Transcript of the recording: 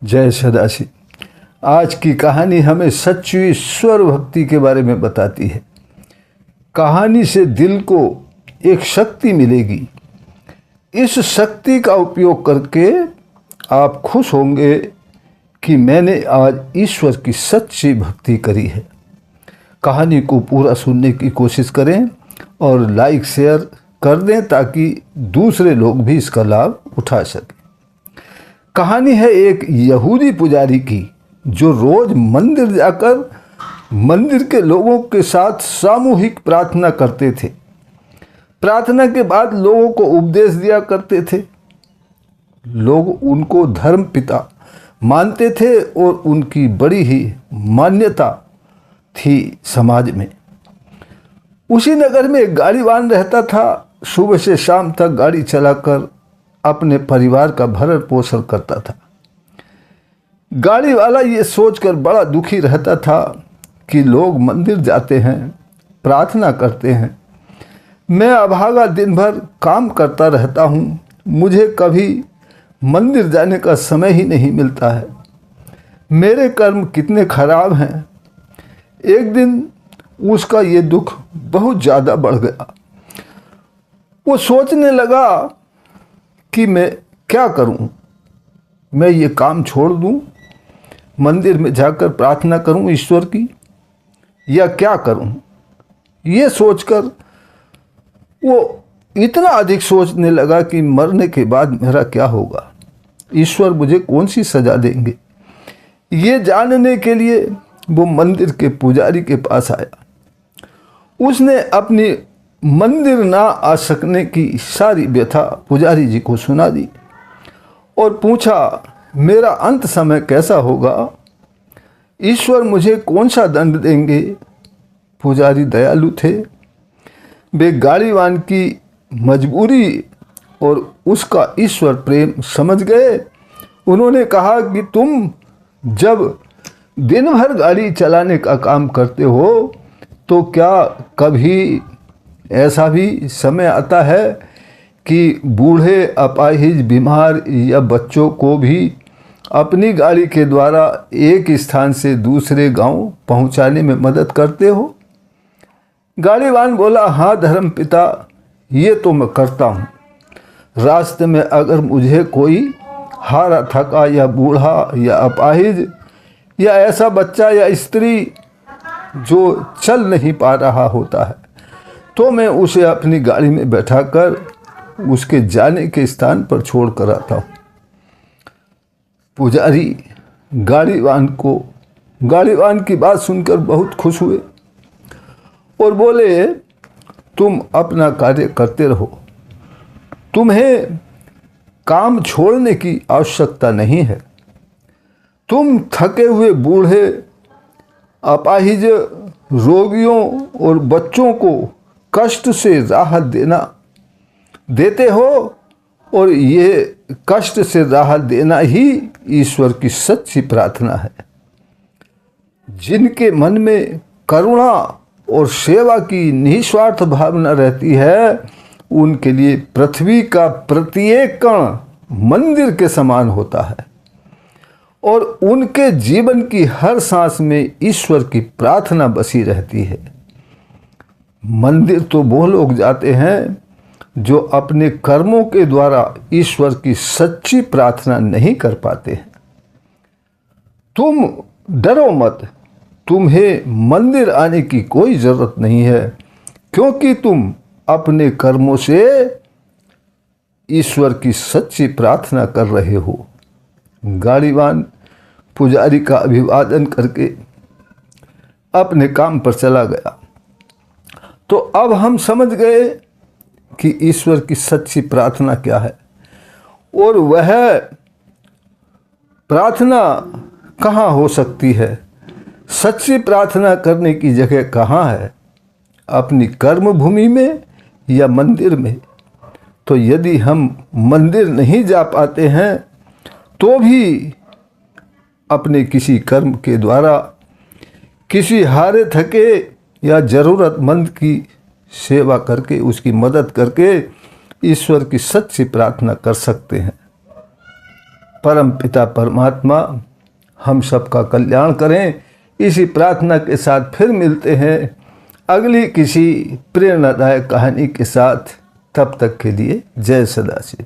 जय सदाशिव। आज की कहानी हमें सच्ची ईश्वर भक्ति के बारे में बताती है। कहानी से दिल को एक शक्ति मिलेगी। इस शक्ति का उपयोग करके आप खुश होंगे कि मैंने आज ईश्वर की सच्ची भक्ति करी है। कहानी को पूरा सुनने की कोशिश करें और लाइक शेयर कर दें ताकि दूसरे लोग भी इसका लाभ उठा सकें। कहानी है एक यहूदी पुजारी की जो रोज मंदिर जाकर मंदिर के लोगों के साथ सामूहिक प्रार्थना करते थे। प्रार्थना के बाद लोगों को उपदेश दिया करते थे। लोग उनको धर्म पिता मानते थे और उनकी बड़ी ही मान्यता थी समाज में। उसी नगर में एक गाड़ीवान रहता था। सुबह से शाम तक गाड़ी चलाकर अपने परिवार का भरण पोषण करता था। गाड़ी वाला ये सोचकर बड़ा दुखी रहता था कि लोग मंदिर जाते हैं, प्रार्थना करते हैं, मैं अभागा दिन भर काम करता रहता हूँ, मुझे कभी मंदिर जाने का समय ही नहीं मिलता है। मेरे कर्म कितने खराब हैं। एक दिन उसका ये दुख बहुत ज़्यादा बढ़ गया। वो सोचने लगा कि मैं क्या करूं? मैं ये काम छोड़ दूं, मंदिर में जाकर प्रार्थना करूं ईश्वर की, या क्या करूं? ये सोचकर वो इतना अधिक सोचने लगा कि मरने के बाद मेरा क्या होगा, ईश्वर मुझे कौन सी सज़ा देंगे। ये जानने के लिए वो मंदिर के पुजारी के पास आया। उसने अपनी मंदिर ना आ सकने की सारी व्यथा पुजारी जी को सुना दी और पूछा, मेरा अंत समय कैसा होगा? ईश्वर मुझे कौन सा दंड देंगे? पुजारी दयालु थे। वे गाड़ीवान की मजबूरी और उसका ईश्वर प्रेम समझ गए। उन्होंने कहा कि तुम जब दिन भर गाड़ी चलाने का काम करते हो तो क्या कभी ऐसा भी समय आता है कि बूढ़े, अपाहिज, बीमार या बच्चों को भी अपनी गाड़ी के द्वारा एक स्थान से दूसरे गांव पहुंचाने में मदद करते हो? गाड़ीवान बोला, हाँ धर्म पिता, ये तो मैं करता हूँ। रास्ते में अगर मुझे कोई हारा थका या बूढ़ा या अपाहिज या ऐसा बच्चा या स्त्री जो चल नहीं पा रहा होता है तो मैं उसे अपनी गाड़ी में बैठाकर उसके जाने के स्थान पर छोड़ कर आता हूँ। पुजारी गाड़ीवान की बात सुनकर बहुत खुश हुए और बोले, तुम अपना कार्य करते रहो, तुम्हें काम छोड़ने की आवश्यकता नहीं है। तुम थके हुए बूढ़े, अपाहिज, रोगियों और बच्चों को कष्ट से राहत देते हो और ये कष्ट से राहत देना ही ईश्वर की सच्ची प्रार्थना है। जिनके मन में करुणा और सेवा की निस्वार्थ भावना रहती है उनके लिए पृथ्वी का प्रत्येक कण मंदिर के समान होता है और उनके जीवन की हर सांस में ईश्वर की प्रार्थना बसी रहती है। मंदिर तो वो लोग जाते हैं जो अपने कर्मों के द्वारा ईश्वर की सच्ची प्रार्थना नहीं कर पाते हैं। तुम डरो मत, तुम्हें मंदिर आने की कोई ज़रूरत नहीं है क्योंकि तुम अपने कर्मों से ईश्वर की सच्ची प्रार्थना कर रहे हो। गाड़ीवान पुजारी का अभिवादन करके अपने काम पर चला गया। तो अब हम समझ गए कि ईश्वर की सच्ची प्रार्थना क्या है और वह प्रार्थना कहाँ हो सकती है। सच्ची प्रार्थना करने की जगह कहाँ है? अपनी कर्म भूमि में या मंदिर में? तो यदि हम मंदिर नहीं जा पाते हैं तो भी अपने किसी कर्म के द्वारा किसी हारे थके या ज़रूरतमंद की सेवा करके, उसकी मदद करके ईश्वर की सच्ची प्रार्थना कर सकते हैं। परम पिता परमात्मा हम सबका कल्याण करें। इसी प्रार्थना के साथ फिर मिलते हैं अगली किसी प्रेरणादायक कहानी के साथ। तब तक के लिए जय सदाशिव।